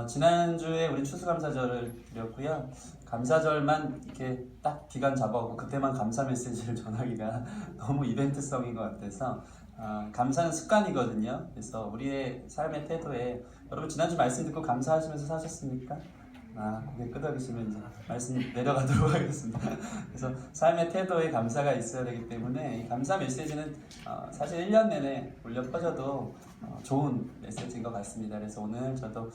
지난주에 우리 추수감사절을 드렸고요. 감사절만 이렇게 딱 기간 잡아오고 그때만 감사 메시지를 전하기가 너무 이벤트성인 것 같아서 감사는 습관이거든요. 그래서 우리의 삶의 태도에 여러분 지난주 말씀 듣고 감사하시면서 사셨습니까? 고개 끄덕이시면 이제 말씀 내려가도록 하겠습니다. 그래서 삶의 태도에 감사가 있어야 되기 때문에 이 감사 메시지는 사실 1년 내내 울려 퍼져도 좋은 메시지인 것 같습니다. 그래서 오늘 저도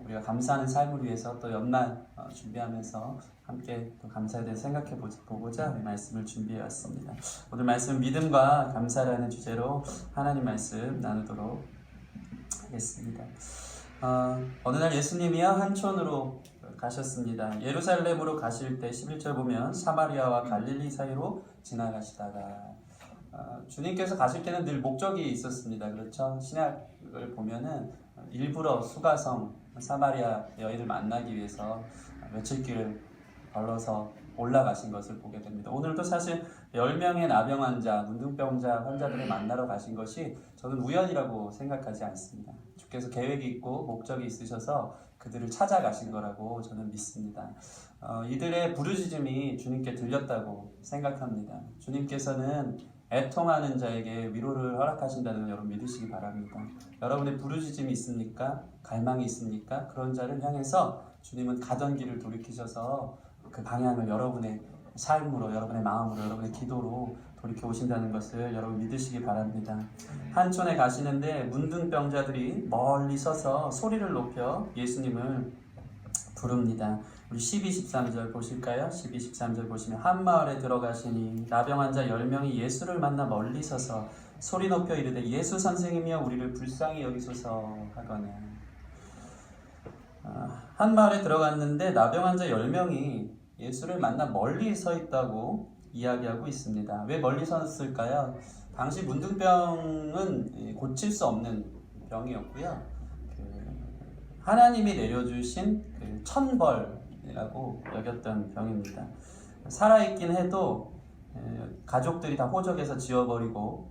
우리가 감사하는 삶을 위해서 또 연말 준비하면서 함께 또 감사에 대해 생각해 보고자 말씀을 준비해 왔습니다. 오늘 말씀 믿음과 감사라는 주제로 하나님 말씀 나누도록 하겠습니다. 어느 날 예수님이요 한촌으로 가셨습니다. 예루살렘으로 가실 때 11절 보면 사마리아와 갈릴리 사이로 지나가시다가 주님께서 가실 때는 늘 목적이 있었습니다. 그렇죠? 신약을 보면은 일부러 수가성 사마리아 여인을 만나기 위해서 며칠 길을 걸어서 올라가신 것을 보게 됩니다. 오늘도 사실 10명의 나병 환자, 문둥병자 환자들을 만나러 가신 것이 저는 우연이라고 생각하지 않습니다. 주께서 계획이 있고 목적이 있으셔서 그들을 찾아가신 거라고 저는 믿습니다. 이들의 부르짖음이 주님께 들렸다고 생각합니다. 주님께서는 애통하는 자에게 위로를 허락하신다는 걸 여러분 믿으시기 바랍니다. 여러분의 부르짖음이 있습니까? 갈망이 있습니까? 그런 자를 향해서 주님은 가던 길을 돌이키셔서 그 방향을 여러분의 삶으로, 여러분의 마음으로, 여러분의 기도로 돌이켜 오신다는 것을 여러분 믿으시기 바랍니다. 한촌에 가시는데 문둥병자들이 멀리 서서 소리를 높여 예수님을 부릅니다. 우리 12, 13절 보실까요? 12, 13절 보시면 한 마을에 들어가시니 나병 환자 10명이 예수를 만나 멀리 서서 소리 높여 이르되 예수 선생이며 우리를 불쌍히 여기소서 하거늘. 한 마을에 들어갔는데 나병 환자 10명이 예수를 만나 멀리 서 있다고 이야기하고 있습니다. 왜 멀리 섰을까요? 당시 문둥병은 고칠 수 없는 병이었고요. 하나님이 내려주신 천벌이라고 여겼던 병입니다. 살아있긴 해도 가족들이 다 호적에서 지워버리고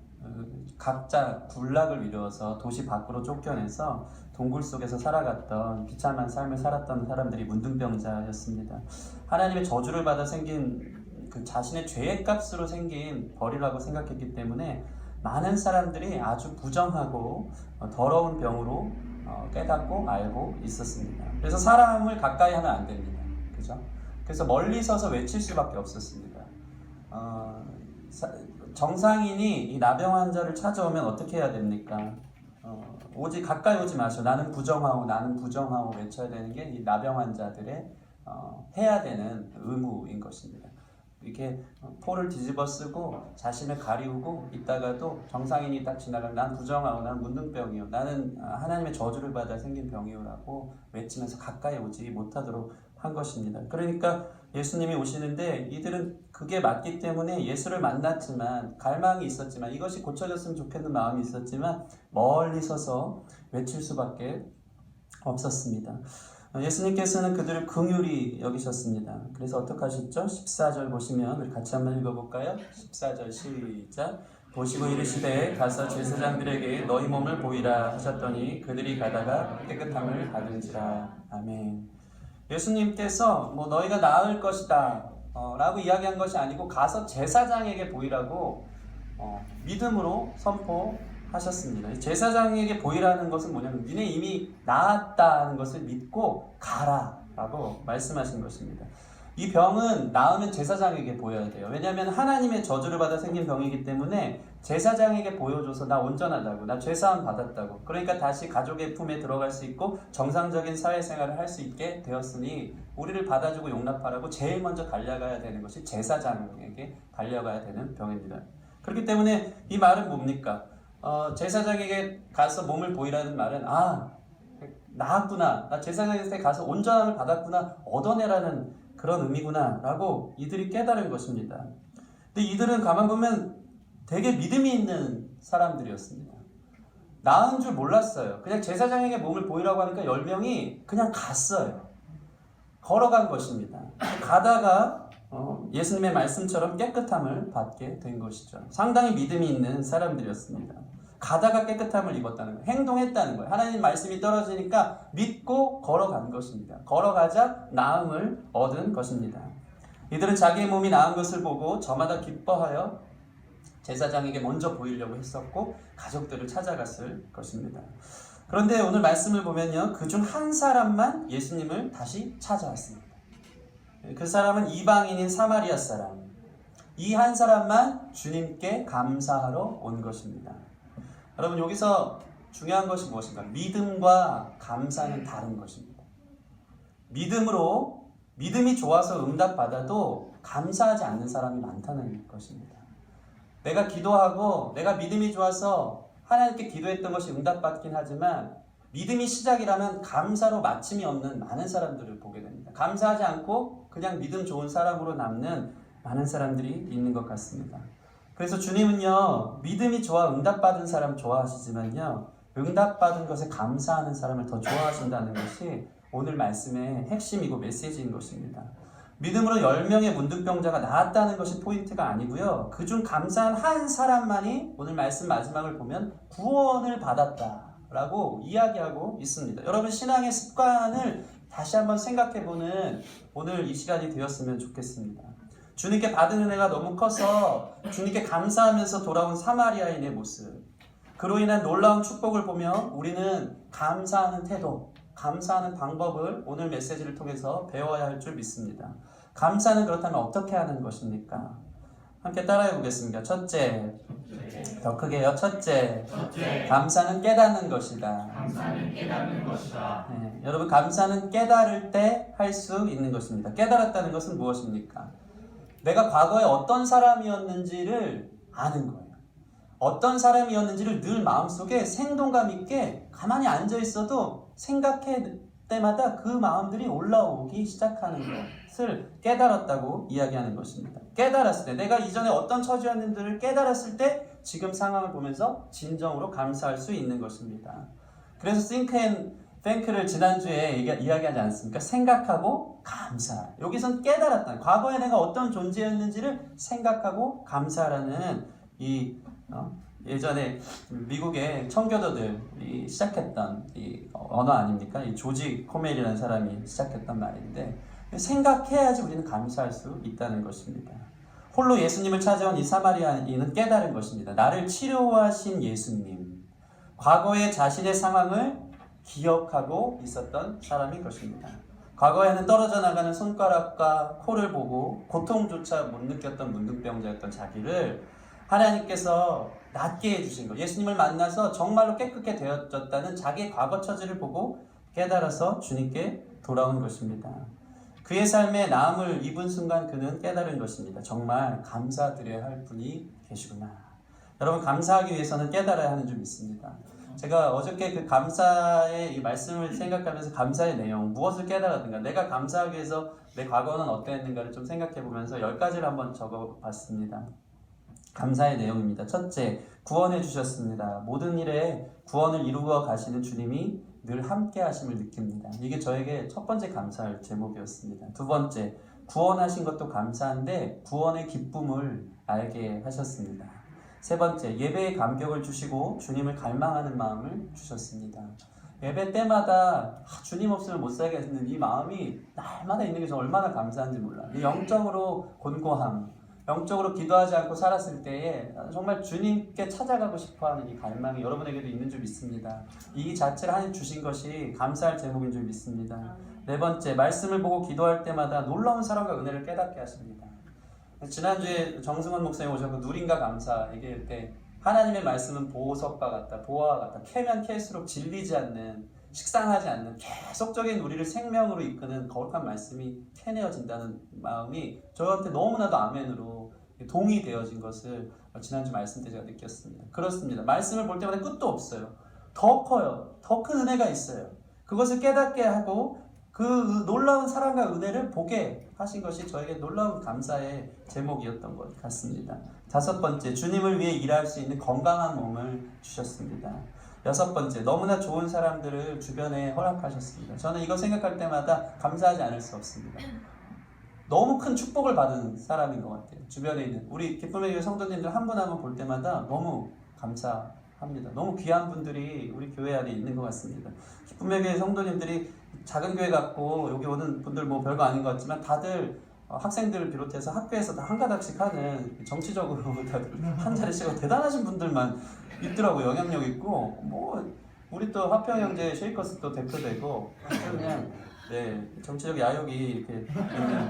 각자 군락을 이루어서 도시 밖으로 쫓겨내서 동굴 속에서 살아갔던 비참한 삶을 살았던 사람들이 문둥병자였습니다. 하나님의 저주를 받아 생긴 그 자신의 죄의 값으로 생긴 벌이라고 생각했기 때문에 많은 사람들이 아주 부정하고 더러운 병으로 깨닫고 알고 있었습니다. 그래서 사람을 가까이 하면 안 됩니다. 그죠? 그래서 멀리 서서 외칠 수밖에 없었습니다. 정상인이 이 나병 환자를 찾아오면 어떻게 해야 됩니까? 오지 가까이 오지 마시오. 나는 부정하오 외쳐야 되는 게 이 나병 환자들의 해야 되는 의무인 것입니다. 이렇게 포를 뒤집어 쓰고 자신을 가리우고 있다가도 정상인이 딱 지나가면 난 부정하오, 난 문둥병이요, 나는 하나님의 저주를 받아 생긴 병이요라고 외치면서 가까이 오지 못하도록 한 것입니다. 그러니까 예수님이 오시는데 이들은 그게 맞기 때문에 예수를 만났지만 갈망이 있었지만 이것이 고쳐졌으면 좋겠는 마음이 있었지만 멀리 서서 외칠 수밖에 없었습니다. 예수님께서는 그들을 긍휼히 여기셨습니다. 그래서 어떻게 하셨죠? 14절 보시면 우리 같이 한번 읽어볼까요? 14절 시작. 보시고 이르시되 가서 제사장들에게 너희 몸을 보이라 하셨더니 그들이 가다가 깨끗함을 받은지라. 아멘. 예수님께서 너희가 나을 것이다 라고 이야기한 것이 아니고 가서 제사장에게 보이라고 믿음으로 선포하셨습니다. 제사장에게 보이라는 것은 뭐냐면 니네 이미 나았다는 것을 믿고 가라 라고 말씀하신 것입니다. 이 병은 나으면 제사장에게 보여야 돼요. 왜냐하면 하나님의 저주를 받아 생긴 병이기 때문에 제사장에게 보여줘서 나 온전하다고, 나 죄사함 받았다고, 그러니까 다시 가족의 품에 들어갈 수 있고 정상적인 사회생활을 할 수 있게 되었으니 우리를 받아주고 용납하라고 제일 먼저 달려가야 되는 것이 제사장에게 달려가야 되는 병입니다. 그렇기 때문에 이 말은 뭡니까? 제사장에게 가서 몸을 보이라는 말은 나았구나, 나 제사장한테 가서 온전함을 받았구나, 얻어내라는 그런 의미구나 라고 이들이 깨달은 것입니다. 근데 이들은 가만 보면 되게 믿음이 있는 사람들이었습니다. 나은 줄 몰랐어요. 그냥 제사장에게 몸을 보이라고 하니까 10명이 그냥 갔어요. 걸어간 것입니다. 가다가 예수님의 말씀처럼 깨끗함을 받게 된 것이죠. 상당히 믿음이 있는 사람들이었습니다. 가다가 깨끗함을 입었다는 거예요. 행동했다는 거예요. 하나님 말씀이 떨어지니까 믿고 걸어간 것입니다. 걸어가자 나음을 얻은 것입니다. 이들은 자기의 몸이 나은 것을 보고 저마다 기뻐하여 제사장에게 먼저 보이려고 했었고 가족들을 찾아갔을 것입니다. 그런데 오늘 말씀을 보면요, 그중 한 사람만 예수님을 다시 찾아왔습니다. 그 사람은 이방인인 사마리아 사람. 이 한 사람만 주님께 감사하러 온 것입니다. 여러분, 여기서 중요한 것이 무엇인가? 믿음과 감사는 다른 것입니다. 믿음이 좋아서 응답받아도 감사하지 않는 사람이 많다는 것입니다. 내가 기도하고 내가 믿음이 좋아서 하나님께 기도했던 것이 응답받긴 하지만 믿음이 시작이라면 감사로 마침이 없는 많은 사람들을 보게 됩니다. 감사하지 않고 그냥 믿음 좋은 사람으로 남는 많은 사람들이 있는 것 같습니다. 그래서 주님은요, 믿음이 좋아 응답받은 사람 좋아하시지만요, 응답받은 것에 감사하는 사람을 더 좋아하신다는 것이 오늘 말씀의 핵심이고 메시지인 것입니다. 믿음으로 10명의 문둥병자가 나았다는 것이 포인트가 아니고요, 그중 감사한 한 사람만이 오늘 말씀 마지막을 보면 구원을 받았다라고 이야기하고 있습니다. 여러분, 신앙의 습관을 다시 한번 생각해보는 오늘 이 시간이 되었으면 좋겠습니다. 주님께 받은 은혜가 너무 커서 주님께 감사하면서 돌아온 사마리아인의 모습, 그로 인한 놀라운 축복을 보며 우리는 감사하는 태도, 감사하는 방법을 오늘 메시지를 통해서 배워야 할 줄 믿습니다. 감사는 그렇다면 어떻게 하는 것입니까? 함께 따라해 보겠습니다. 첫째, 더 크게요. 첫째, 감사는 깨닫는 것이다. 네, 여러분, 감사는 깨달을 때 할 수 있는 것입니다. 깨달았다는 것은 무엇입니까? 내가 과거에 어떤 사람이었는지를 아는 거예요. 어떤 사람이었는지를 늘 마음속에 생동감 있게 가만히 앉아 있어도 생각할 때마다 그 마음들이 올라오기 시작하는 것을 깨달았다고 이야기하는 것입니다. 깨달았을 때, 내가 이전에 어떤 처지였는지를 깨달았을 때 지금 상황을 보면서 진정으로 감사할 수 있는 것입니다. 그래서 think and thank를 지난주에 이야기하지 않습니까? 생각하고 감사. 여기선 깨달았다. 과거에 내가 어떤 존재였는지를 생각하고 감사라는 예전에 미국의 청교도들이 시작했던 이 언어 아닙니까? 이 조지 코멜이라는 사람이 시작했던 말인데, 생각해야지 우리는 감사할 수 있다는 것입니다. 홀로 예수님을 찾아온 이 사마리아인은 깨달은 것입니다. 나를 치료하신 예수님, 과거의 자신의 상황을 기억하고 있었던 사람인 것입니다. 과거에는 떨어져 나가는 손가락과 코를 보고 고통조차 못 느꼈던 문둥병자였던 자기를 하나님께서 낫게 해주신 것, 예수님을 만나서 정말로 깨끗게 되어졌다는 자기의 과거 처지를 보고 깨달아서 주님께 돌아온 것입니다. 그의 삶에 나음을 입은 순간 그는 깨달은 것입니다. 정말 감사드려야 할 분이 계시구나. 여러분, 감사하기 위해서는 깨달아야 하는 줄 믿습니다. 제가 어저께 그 감사의 이 말씀을 생각하면서 감사의 내용, 무엇을 깨달았는가, 내가 감사하기 위해서 내 과거는 어땠는가를 좀 생각해 보면서 10가지를 한번 적어봤습니다. 감사의 내용입니다. 첫째, 구원해 주셨습니다. 모든 일에 구원을 이루어 가시는 주님이 늘 함께 하심을 느낍니다. 이게 저에게 첫 번째 감사할 제목이었습니다. 두 번째, 구원하신 것도 감사한데 구원의 기쁨을 알게 하셨습니다. 세 번째, 예배의 감격을 주시고 주님을 갈망하는 마음을 주셨습니다. 예배 때마다 주님 없으면 못 살겠는 이 마음이 날마다 있는 게 저 얼마나 감사한지 몰라요. 영적으로 곤고함, 영적으로 기도하지 않고 살았을 때에 정말 주님께 찾아가고 싶어하는 이 갈망이 여러분에게도 있는 줄 믿습니다. 이 자체를 하나님 주신 것이 감사할 제목인 줄 믿습니다. 네 번째, 말씀을 보고 기도할 때마다 놀라운 사랑과 은혜를 깨닫게 하십니다. 지난주에 정승원 목사님 오셔서 누림과 감사 얘기할 때, 하나님의 말씀은 보석과 같다, 보화와 같다, 캐면 캘수록 질리지 않는, 식상하지 않는 계속적인 우리를 생명으로 이끄는 거룩한 말씀이 캐내어진다는 마음이 저한테 너무나도 아멘으로 동의되어진 것을 지난주 말씀 때 제가 느꼈습니다. 그렇습니다. 말씀을 볼 때마다 끝도 없어요. 더 커요. 더 큰 은혜가 있어요. 그것을 깨닫게 하고 그 놀라운 사랑과 은혜를 보게 하신 것이 저에게 놀라운 감사의 제목이었던 것 같습니다. 다섯 번째, 주님을 위해 일할 수 있는 건강한 몸을 주셨습니다. 여섯 번째, 너무나 좋은 사람들을 주변에 허락하셨습니다. 저는 이거 생각할 때마다 감사하지 않을 수 없습니다. 너무 큰 축복을 받은 사람인 것 같아요. 주변에 있는 우리 기쁨의 교회 성도님들 한 분 한 분 볼 때마다 너무 감사하고 합니다. 너무 귀한 분들이 우리 교회 안에 있는 것 같습니다. 기쁨의 교회 성도님들이 작은 교회 같고 여기 오는 분들 뭐 별거 아닌 것 같지만 다들 학생들을 비롯해서 학교에서 다 한 가닥씩 하는 정치적으로 다들 한 자리씩 대단하신 분들만 있더라고요. 영향력 있고 뭐 우리 또 화평형제 쉐이커스 또 대표되고 그냥 네 정치적 야욕이 이렇게 있는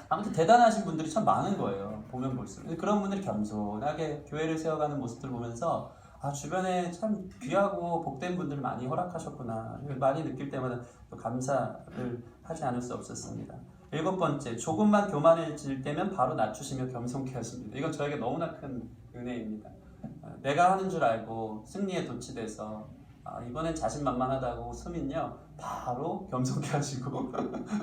아무튼 대단하신 분들이 참 많은 거예요. 보면 볼수록 그런 분들이 겸손하게 교회를 세워가는 모습들 보면서 아 주변에 참 귀하고 복된 분들을 많이 허락하셨구나 많이 느낄 때마다 또 감사를 하지 않을 수 없었습니다. 7번째, 조금만 교만해질 때면 바로 낮추시며 겸손케 하십니다. 이건 저에게 너무나 큰 은혜입니다. 내가 하는 줄 알고 승리에 도취돼서 이번엔 자신만만하다고 쓰면요 바로 겸손케 하시고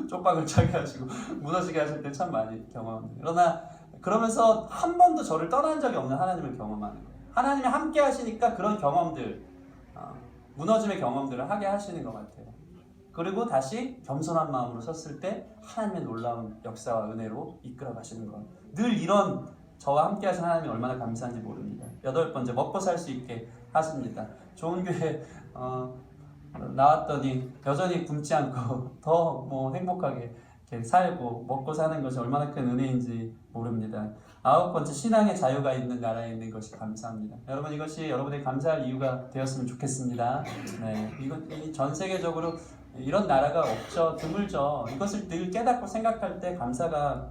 쪽박을 차게 하시고 무너지게 하실 때 참 많이 경험합니다. 그러나 그러면서 한 번도 저를 떠난 적이 없는 하나님을 경험하는 거예요. 하나님이 함께 하시니까 그런 경험들 무너짐의 경험들을 하게 하시는 것 같아요. 그리고 다시 겸손한 마음으로 섰을 때 하나님의 놀라운 역사와 은혜로 이끌어 가시는 것. 늘 이런 저와 함께 하신 하나님이 얼마나 감사한지 모릅니다. 8번째, 먹고 살 수 있게 하십니다. 좋은 교회 나왔더니 여전히 굶지 않고 더 뭐 행복하게 이렇게 살고 먹고 사는 것이 얼마나 큰 은혜인지 모릅니다. 9번째, 신앙의 자유가 있는 나라에 있는 것이 감사합니다. 여러분 이것이 여러분의 감사할 이유가 되었으면 좋겠습니다. 네, 이건 전 세계적으로 이런 나라가 없죠. 드물죠. 이것을 늘 깨닫고 생각할 때 감사가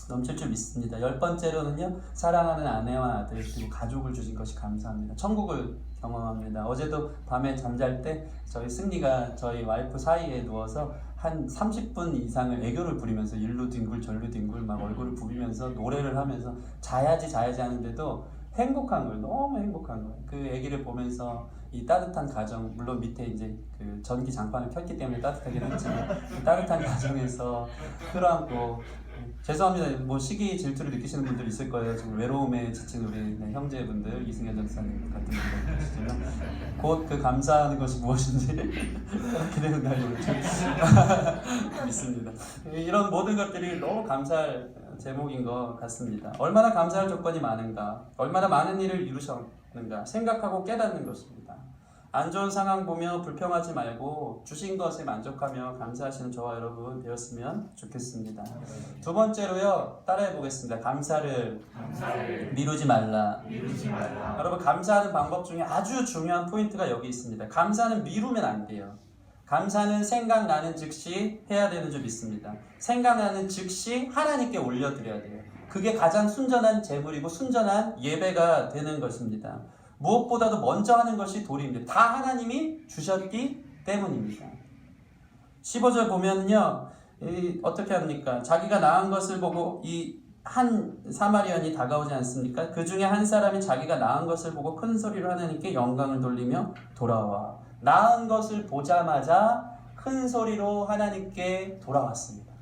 넘칠 줄 믿습니다. 10번째로는요, 사랑하는 아내와 아들 그리고 가족을 주신 것이 감사합니다. 천국을 경험합니다. 어제도 밤에 잠잘 때 저희 승리가 저희 와이프 사이에 누워서 한 30분 이상을 애교를 부리면서 일로 뒹굴 절로 뒹굴 막 얼굴을 부비면서 노래를 하면서 자야지 하는데도 행복한 거예요. 너무 행복한 거예요. 그 아기를 보면서 이 따뜻한 가정, 물론 밑에 이제 그 전기 장판을 켰기 때문에 따뜻하긴 했지만 그 따뜻한 가정에서 끌어안고 죄송합니다. 뭐 시기 질투를 느끼시는 분들 있을 거예요. 지금 외로움에 지친 우리 형제분들, 이승현 전사님 같은 분들 계시지만 곧 그 감사하는 것이 무엇인지 그렇게 되는 날이 올 줄 믿습니다. 이런 모든 것들이 너무 감사할 제목인 것 같습니다. 얼마나 감사할 조건이 많은가, 얼마나 많은 일을 이루셨는가 생각하고 깨닫는 것입니다. 안 좋은 상황 보며 불평하지 말고 주신 것에 만족하며 감사하시는 저와 여러분 되었으면 좋겠습니다. 2번째로요, 따라해 보겠습니다. 감사를 미루지 말라. 여러분 감사하는 방법 중에 아주 중요한 포인트가 여기 있습니다. 감사는 미루면 안 돼요. 감사는 생각나는 즉시 해야 되는 줄 믿습니다. 생각나는 즉시 하나님께 올려드려야 돼요. 그게 가장 순전한 제물이고 순전한 예배가 되는 것입니다. 무엇보다도 먼저 하는 것이 도리입니다. 다 하나님이 주셨기 때문입니다. 15절 보면요, 어떻게 합니까? 자기가 낳은 것을 보고 이 한 사마리안이 다가오지 않습니까? 그 중에 한 사람이 자기가 낳은 것을 보고 큰 소리로 하나님께 영광을 돌리며 돌아와. 낳은 것을 보자마자 큰 소리로 하나님께 돌아왔습니다.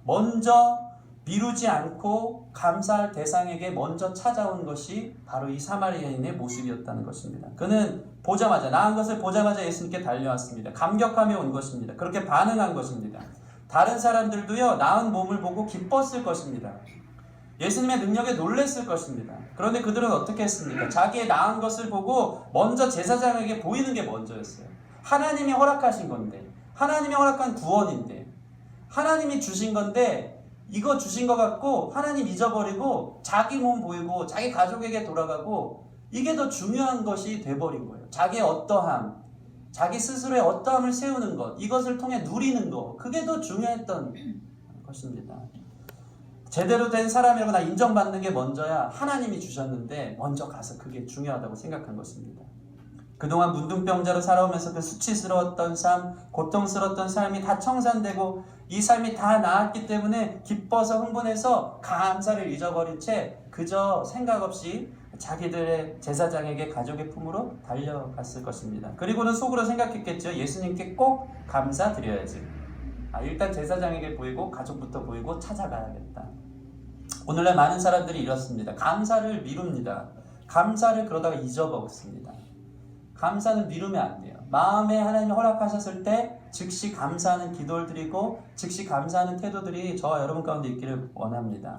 먼저 미루지 않고 감사할 대상에게 먼저 찾아온 것이 바로 이 사마리아인의 모습이었다는 것입니다. 그는 보자마자 낳은 것을 보자마자 예수님께 달려왔습니다. 감격하며 온 것입니다. 그렇게 반응한 것입니다. 다른 사람들도요, 낳은 몸을 보고 기뻤을 것입니다. 예수님의 능력에 놀랬을 것입니다. 그런데 그들은 어떻게 했습니까? 자기의 낳은 것을 보고 먼저 제사장에게 보이는 게 먼저였어요. 하나님이 허락하신 건데, 하나님이 허락한 구원인데, 하나님이 주신 건데 이거 주신 것 같고 하나님 잊어버리고 자기 몸 보이고 자기 가족에게 돌아가고 이게 더 중요한 것이 돼버린 거예요. 자기의 어떠함, 자기 스스로의 어떠함을 세우는 것, 이것을 통해 누리는 것, 그게 더 중요했던 것입니다. 제대로 된 사람이라고 인정받는 게 먼저야. 하나님이 주셨는데 먼저 가서 그게 중요하다고 생각한 것입니다. 그동안 문둥병자로 살아오면서 그 수치스러웠던 삶, 고통스러웠던 삶이 다 청산되고 이 삶이 다 나았기 때문에 기뻐서 흥분해서 감사를 잊어버린 채 그저 생각 없이 자기들의 제사장에게 가족의 품으로 달려갔을 것입니다. 그리고는 속으로 생각했겠죠. 예수님께 꼭 감사드려야지. 일단 제사장에게 보이고 가족부터 보이고 찾아가야겠다. 오늘날 많은 사람들이 이렇습니다. 감사를 미룹니다. 감사를 그러다가 잊어먹습니다. 감사는 미루면 안 돼요. 마음에 하나님이 허락하셨을 때 즉시 감사하는 기도를 드리고 즉시 감사하는 태도들이 저와 여러분 가운데 있기를 원합니다.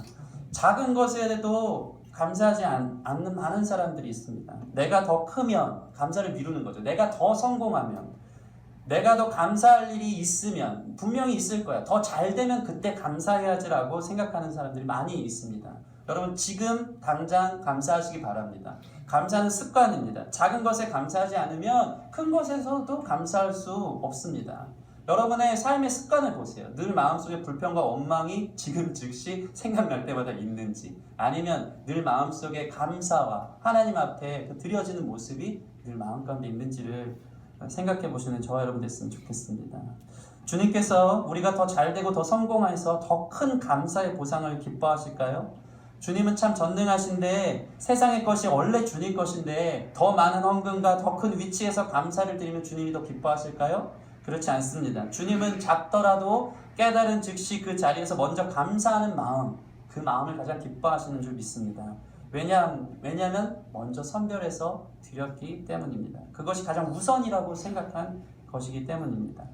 작은 것에도 감사하지 않는 많은 사람들이 있습니다. 내가 더 크면 감사를 미루는 거죠. 내가 더 성공하면, 내가 더 감사할 일이 있으면, 분명히 있을 거야. 더 잘 되면 그때 감사해야지라고 생각하는 사람들이 많이 있습니다. 여러분 지금 당장 감사하시기 바랍니다. 감사는 습관입니다. 작은 것에 감사하지 않으면 큰 것에서도 감사할 수 없습니다. 여러분의 삶의 습관을 보세요. 늘 마음속에 불평과 원망이 지금 즉시 생각날 때마다 있는지, 아니면 늘 마음속에 감사와 하나님 앞에 그 드려지는 모습이 늘 마음 가운데 있는지를 생각해 보시는 저와 여러분 됐으면 좋겠습니다. 주님께서 우리가 더 잘되고 더 성공해서 더 큰 감사의 보상을 기뻐하실까요? 주님은 참 전능하신데, 세상의 것이 원래 주님 것인데 더 많은 헌금과 더 큰 위치에서 감사를 드리면 주님이 더 기뻐하실까요? 그렇지 않습니다. 주님은 작더라도 깨달은 즉시 그 자리에서 먼저 감사하는 마음, 그 마음을 가장 기뻐하시는 줄 믿습니다. 왜냐하면 먼저 선별해서 드렸기 때문입니다. 그것이 가장 우선이라고 생각한 것이기 때문입니다.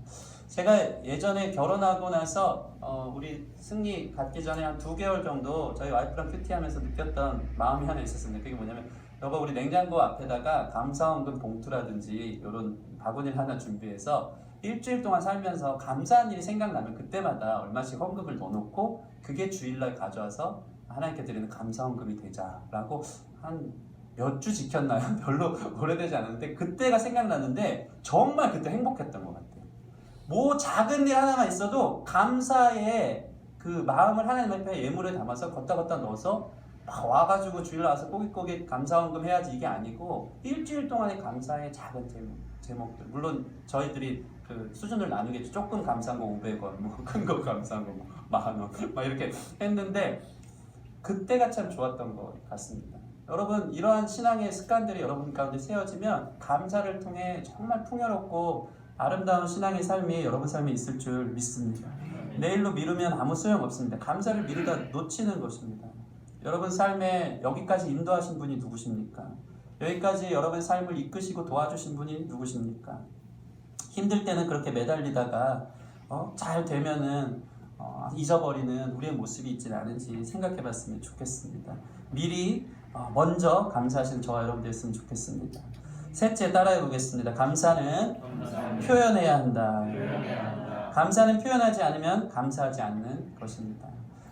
제가 예전에 결혼하고 나서 우리 승리 갖기 전에 한 2개월 정도 저희 와이프랑 큐티하면서 느꼈던 마음이 하나 있었습니다. 그게 뭐냐면, 여보 우리 냉장고 앞에다가 감사헌금 봉투라든지 이런 바구니를 하나 준비해서 일주일 동안 살면서 감사한 일이 생각나면 그때마다 얼마씩 헌금을 넣어놓고 그게 주일날 가져와서 하나님께 드리는 감사헌금이 되자라고 한 몇 주 지켰나요? 별로 오래되지 않았는데 그때가 생각났는데 정말 그때 행복했던 것 같아요. 뭐 작은 일 하나만 있어도 감사의 그 마음을 하나님 앞에 예물에 담아서 걷다 넣어서 막 와가지고 주일날 와서 꼬깃꼬깃 감사헌금 해야지, 이게 아니고 일주일 동안의 감사의 작은 제목들, 물론 저희들이 그 수준을 나누겠죠. 조금 감사한 거 500원, 뭐 큰 거 감사한 거 뭐 10,000원 막 이렇게 했는데 그때가 참 좋았던 것 같습니다. 여러분 이러한 신앙의 습관들이 여러분 가운데 세워지면 감사를 통해 정말 풍요롭고 아름다운 신앙의 삶이 여러분 삶에 있을 줄 믿습니다. 내일로 미루면 아무 소용없습니다. 감사를 미루다 놓치는 것입니다. 여러분 삶에 여기까지 인도하신 분이 누구십니까? 여기까지 여러분 삶을 이끄시고 도와주신 분이 누구십니까? 힘들 때는 그렇게 매달리다가 잘 되면은 잊어버리는 우리의 모습이 있지 않은지 생각해 봤으면 좋겠습니다. 미리 먼저 감사하시는 저와 여러분 됐으면 좋겠습니다. 셋째, 따라해 보겠습니다. 감사는 표현해야 한다. 감사는 표현하지 않으면 감사하지 않는 것입니다.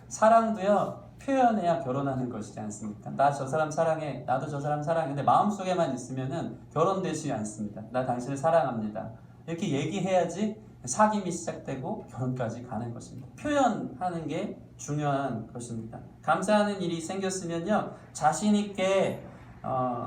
사랑도요, 표현해야 결혼하는 것이지 않습니까? 나 저 사람 사랑해, 나도 저 사람 사랑해. 근데 마음속에만 있으면은 결혼되지 않습니다. 나 당신을 사랑합니다. 이렇게 얘기해야지 사귐이 시작되고 결혼까지 가는 것입니다. 표현하는 게 중요한 것입니다. 감사하는 일이 생겼으면요, 자신 있게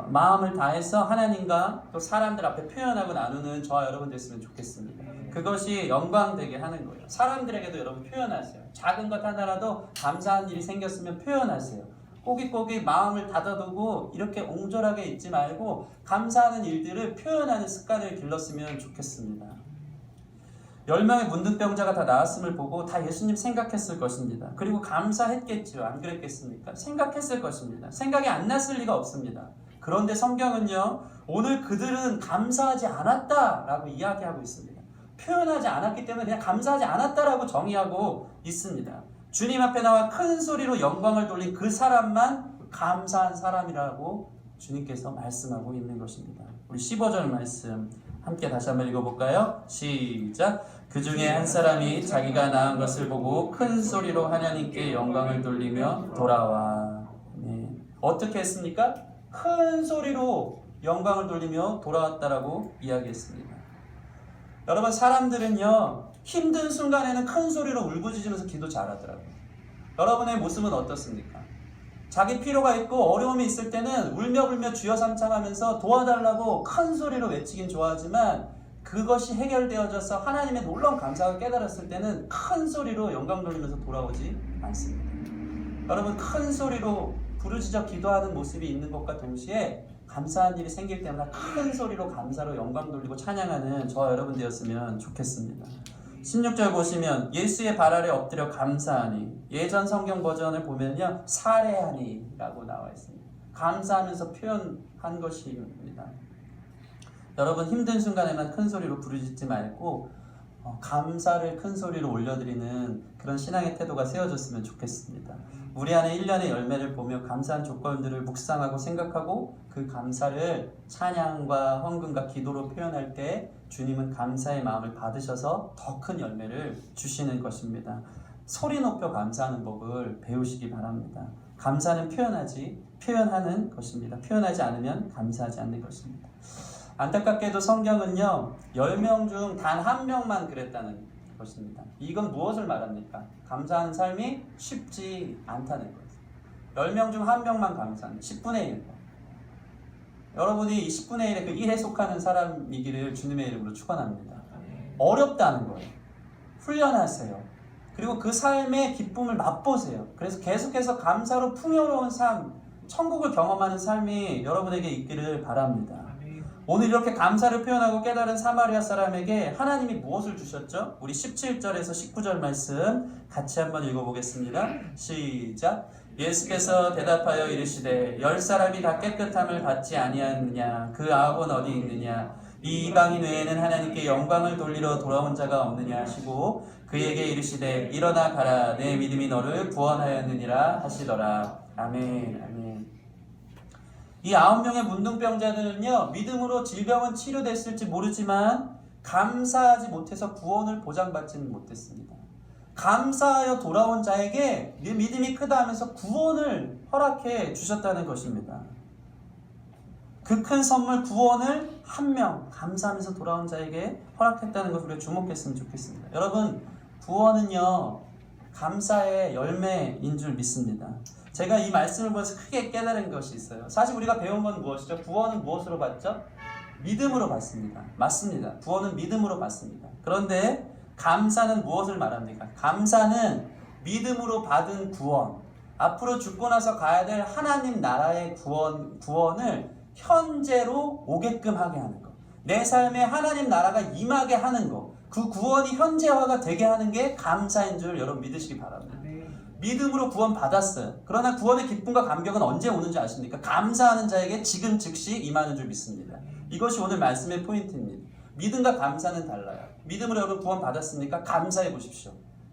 마음을 다해서 하나님과 또 사람들 앞에 표현하고 나누는 저와 여러분 됐으면 좋겠습니다. 그것이 영광되게 하는 거예요. 사람들에게도 여러분 표현하세요. 작은 것 하나라도 감사한 일이 생겼으면 표현하세요. 꼬깃꼬깃 마음을 닫아두고 이렇게 옹졸하게 있지 말고 감사하는 일들을 표현하는 습관을 길렀으면 좋겠습니다. 10명의 문둥병자가 다 나았음을 보고 다 예수님 생각했을 것입니다. 그리고 감사했겠죠. 안 그랬겠습니까? 생각했을 것입니다. 생각이 안 났을 리가 없습니다. 그런데 성경은요, 오늘 그들은 감사하지 않았다라고 이야기하고 있습니다. 표현하지 않았기 때문에 그냥 감사하지 않았다라고 정의하고 있습니다. 주님 앞에 나와 큰 소리로 영광을 돌린 그 사람만 감사한 사람이라고 주님께서 말씀하고 있는 것입니다. 우리 15절 말씀 함께 다시 한번 읽어볼까요? 시작! 그 중에 한 사람이 자기가 낳은 것을 보고 큰 소리로 하나님께 영광을 돌리며 돌아와. 네. 어떻게 했습니까? 큰 소리로 영광을 돌리며 돌아왔다라고 이야기했습니다. 여러분, 사람들은요, 힘든 순간에는 큰 소리로 울부짖으면서 기도 잘하더라고요. 여러분의 모습은 어떻습니까? 자기 필요가 있고 어려움이 있을 때는 울며 주여 삼창하면서 도와달라고 큰 소리로 외치긴 좋아하지만, 그것이 해결되어져서 하나님의 놀라운 감사가 깨달았을 때는 큰 소리로 영광 돌리면서 돌아오지 않습니다. 여러분, 큰 소리로 부르짖어 기도하는 모습이 있는 것과 동시에 감사한 일이 생길 때마다 큰 소리로 감사로 영광 돌리고 찬양하는 저와 여러분 되었으면 좋겠습니다. 16절 보시면 예수의 발 아래 엎드려 감사하니, 예전 성경 버전을 보면요, 사례하니 라고 나와 있습니다. 감사하면서 표현한 것입니다. 여러분, 힘든 순간에만 큰 소리로 부르짖지 말고 감사를 큰 소리로 올려드리는 그런 신앙의 태도가 세워졌으면 좋겠습니다. 우리 안에 1년의 열매를 보며 감사한 조건들을 묵상하고 생각하고 그 감사를 찬양과 헌금과 기도로 표현할 때 주님은 감사의 마음을 받으셔서 더 큰 열매를 주시는 것입니다. 소리 높여 감사하는 법을 배우시기 바랍니다. 감사는 표현하는 것입니다. 표현하지 않으면 감사하지 않는 것입니다. 안타깝게도 성경은요 10명 중 단 1명만 그랬다는 것입니다. 이건 무엇을 말합니까? 감사하는 삶이 쉽지 않다는 거예요. 10명 중 1명만 감사하는 10분의 1. 여러분이 이 10분의 1에 그 1에 속하는 사람이기를 주님의 이름으로 축원합니다. 어렵다는 거예요. 훈련하세요. 그리고 그 삶의 기쁨을 맛보세요. 그래서 계속해서 감사로 풍요로운 삶, 천국을 경험하는 삶이 여러분에게 있기를 바랍니다. 오늘 이렇게 감사를 표현하고 깨달은 사마리아 사람에게 하나님이 무엇을 주셨죠? 우리 17절에서 19절 말씀 같이 한번 읽어보겠습니다. 시작. 예수께서 대답하여 이르시되 10사람이 다 깨끗함을 받지 아니하느냐? 그 아합은 어디 있느냐? 이 이방인 외에는 하나님께 영광을 돌리러 돌아온 자가 없느냐 하시고 그에게 이르시되 일어나 가라 내 믿음이 너를 구원하였느니라 하시더라. 아멘. 아멘. 이 9명의 문둥병자들은요 믿음으로 질병은 치료됐을지 모르지만 감사하지 못해서 구원을 보장받지는 못했습니다. 감사하여 돌아온 자에게 네 믿음이 크다 하면서 구원을 허락해 주셨다는 것입니다. 그 큰 선물 구원을 1명 감사하면서 돌아온 자에게 허락했다는 것을 우리가 주목했으면 좋겠습니다. 여러분 구원은요 감사의 열매인 줄 믿습니다. 제가 이 말씀을 보면서 크게 깨달은 것이 있어요. 사실 우리가 배운 건 무엇이죠? 구원은 무엇으로 받죠? 믿음으로 받습니다. 맞습니다. 구원은 믿음으로 받습니다. 그런데 감사는 무엇을 말합니까? 감사는 믿음으로 받은 구원, 앞으로 죽고 나서 가야 될 하나님 나라의 구원을 현재로 오게끔 하게 하는 것. 내 삶에 하나님 나라가 임하게 하는 것. 그 구원이 현재화가 되게 하는 게 감사인 줄 여러분 믿으시기 바랍니다. 믿음으로 구원 받았어요. 그러나 구원의 기쁨과 감격은 언제 오는지 아십니까? 감사하는 자에게 지금 즉시 임하는 줄 믿습니다. 이것이 오늘 말씀의 포인트입니다. 믿음과 감사는 달라요. 믿음으로 여러분 구원 받았습니까? 감사해 보십시오.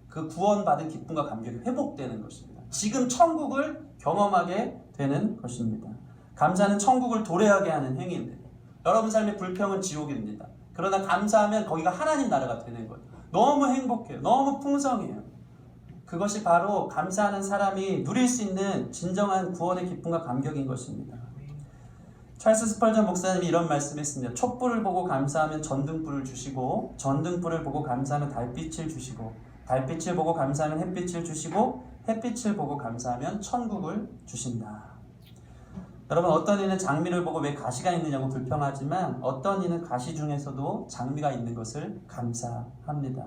그 구원 받은 기쁨과 감격이 회복되는 것입니다. 지금 천국을 경험하게 되는 것입니다. 감사는 천국을 도래하게 하는 행위입니다. 여러분 삶의 불평은 지옥입니다. 그러나 감사하면 거기가 하나님 나라가 되는 거예요. 너무 행복해요. 너무 풍성해요. 그것이 바로 감사하는 사람이 누릴 수 있는 진정한 구원의 기쁨과 감격인 것입니다. 찰스 스펄전 목사님이 이런 말씀했습니다. 촛불을 보고 감사하면 전등불을 주시고 전등불을 보고 감사하면 달빛을 주시고 달빛을 보고 감사하면 햇빛을 주시고 햇빛을 보고 감사하면 천국을 주신다. 여러분 어떤 이는 장미를 보고 왜 가시가 있느냐고 불평하지만 어떤 이는 가시 중에서도 장미가 있는 것을 감사합니다.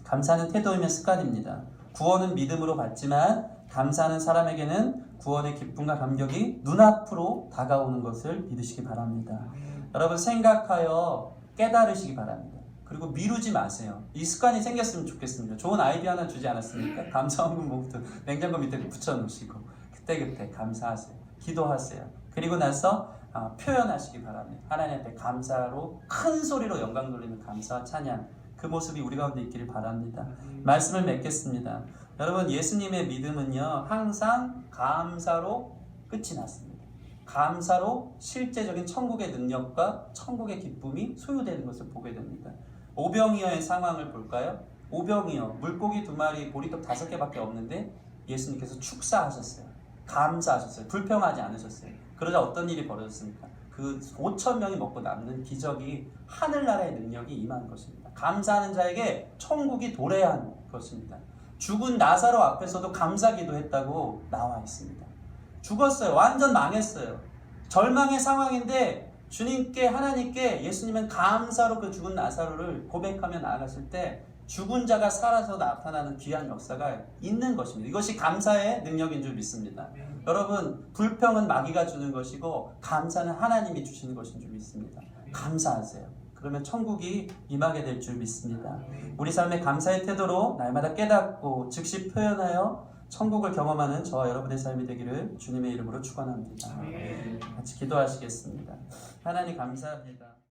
감사는 태도이며 습관입니다. 구원은 믿음으로 받지만 감사하는 사람에게는 구원의 기쁨과 감격이 눈앞으로 다가오는 것을 믿으시기 바랍니다. 여러분 생각하여 깨달으시기 바랍니다. 그리고 미루지 마세요. 이 습관이 생겼으면 좋겠습니다. 좋은 아이디어 하나 주지 않았습니까? 감사원금 봉투 냉장고 밑에 붙여놓으시고 그때그때 감사하세요. 기도하세요. 그리고 나서 표현하시기 바랍니다. 하나님 앞에 감사로 큰 소리로 영광 돌리는 감사와 찬양 그 모습이 우리 가운데 있기를 바랍니다. 말씀을 맺겠습니다. 여러분 예수님의 믿음은요 항상 감사로 끝이 났습니다. 감사로 실제적인 천국의 능력과 천국의 기쁨이 소유되는 것을 보게 됩니다. 오병이어의 상황을 볼까요? 오병이어 물고기 2마리 보리떡 5개밖에 없는데 예수님께서 축사하셨어요. 감사하셨어요. 불평하지 않으셨어요. 그러자 어떤 일이 벌어졌습니까? 그 5,000명이 먹고 남는 기적이 하늘나라의 능력이 임한 것입니다. 감사하는 자에게 천국이 도래한 것입니다. 죽은 나사로 앞에서도 감사기도 했다고 나와 있습니다. 죽었어요. 완전 망했어요. 절망의 상황인데 주님께 하나님께 예수님은 감사로 그 죽은 나사로를 고백하며 나아갔을 때 죽은 자가 살아서 나타나는 귀한 역사가 있는 것입니다. 이것이 감사의 능력인 줄 믿습니다. 여러분 불평은 마귀가 주는 것이고 감사는 하나님이 주시는 것인 줄 믿습니다. 감사하세요. 그러면 천국이 임하게 될 줄 믿습니다. 우리 삶의 감사의 태도로 날마다 깨닫고 즉시 표현하여 천국을 경험하는 저와 여러분의 삶이 되기를 주님의 이름으로 축원합니다. 같이 기도하시겠습니다. 하나님 감사합니다.